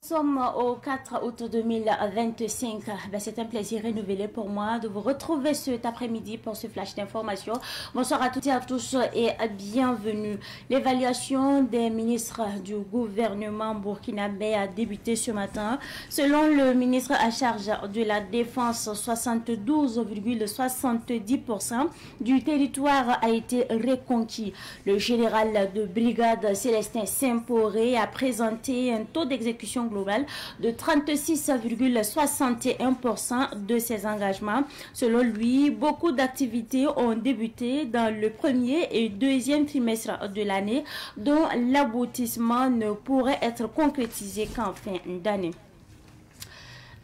Nous sommes au 4 août 2025. C'est un plaisir renouvelé pour moi de vous retrouver cet après-midi pour ce flash d'information. Bonsoir à toutes et à tous et bienvenue. L'évaluation des ministres du gouvernement burkinabé a débuté ce matin. Selon le ministre à charge de la Défense, 72,70% du territoire a été reconquis. Le général de brigade Célestin Saint-Poré a présenté un taux d'exécution global de 36,61% de ses engagements. Selon lui, beaucoup d'activités ont débuté dans le premier et deuxième trimestre de l'année, dont l'aboutissement ne pourrait être concrétisé qu'en fin d'année.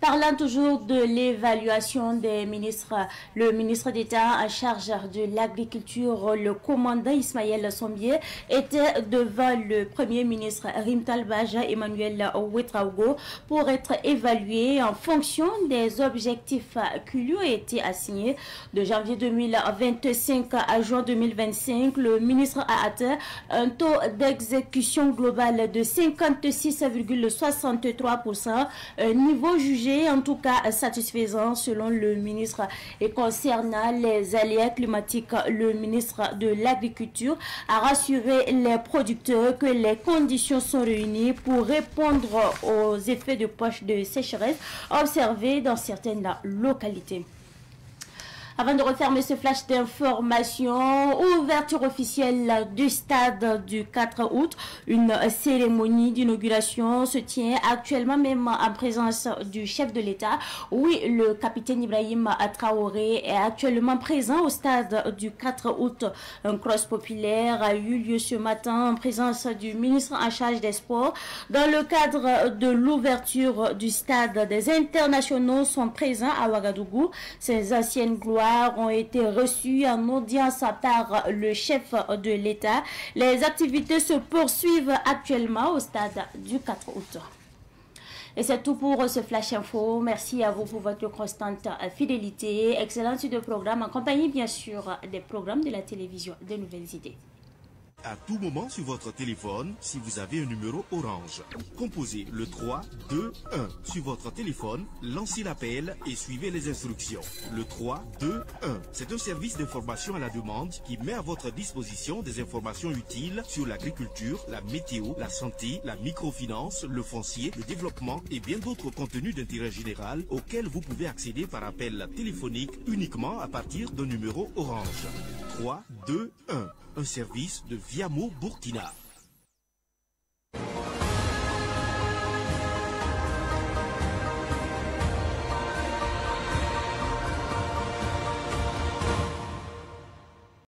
Parlant toujours de l'évaluation des ministres, le ministre d'État en charge de l'agriculture, le commandant Ismaël Sombié, était devant le premier ministre Rimtal Baja Emmanuel Ouetraogo pour être évalué en fonction des objectifs qui lui ont été assignés. De janvier 2025 à juin 2025, le ministre a atteint un taux d'exécution globale de 56,63%, un niveau jugé en tout cas satisfaisant selon le ministre. Et concernant les aléas climatiques, le ministre de l'Agriculture a rassuré les producteurs que les conditions sont réunies pour répondre aux effets de poche de sécheresse observés dans certaines localités. Avant de refermer ce flash d'information, ouverture officielle du stade du 4 août. Une cérémonie d'inauguration se tient actuellement même en présence du chef de l'État. Oui, le capitaine Ibrahim Traoré est actuellement présent au stade du 4 août. Un cross populaire a eu lieu ce matin en présence du ministre en charge des sports. Dans le cadre de l'ouverture du stade, des internationaux sont présents à Ouagadougou. Ces anciennes gloires ont été reçus en audience par le chef de l'État. Les activités se poursuivent actuellement au stade du 4 août. Et c'est tout pour ce Flash Info. Merci à vous pour votre constante fidélité. Excellente suite de programme en compagnie bien sûr des programmes de la télévision de Nouvelles Idées. À tout moment sur votre téléphone, si vous avez un numéro orange, composez le 3 2 1 sur votre téléphone, lancez l'appel et suivez les instructions. Le 3 2 1, c'est un service d'information à la demande qui met à votre disposition des informations utiles sur l'agriculture, la météo, la santé, la microfinance, le foncier, le développement et bien d'autres contenus d'intérêt général auxquels vous pouvez accéder par appel téléphonique uniquement à partir d'un numéro orange. 3 2 1, un service de Viamo Burkina.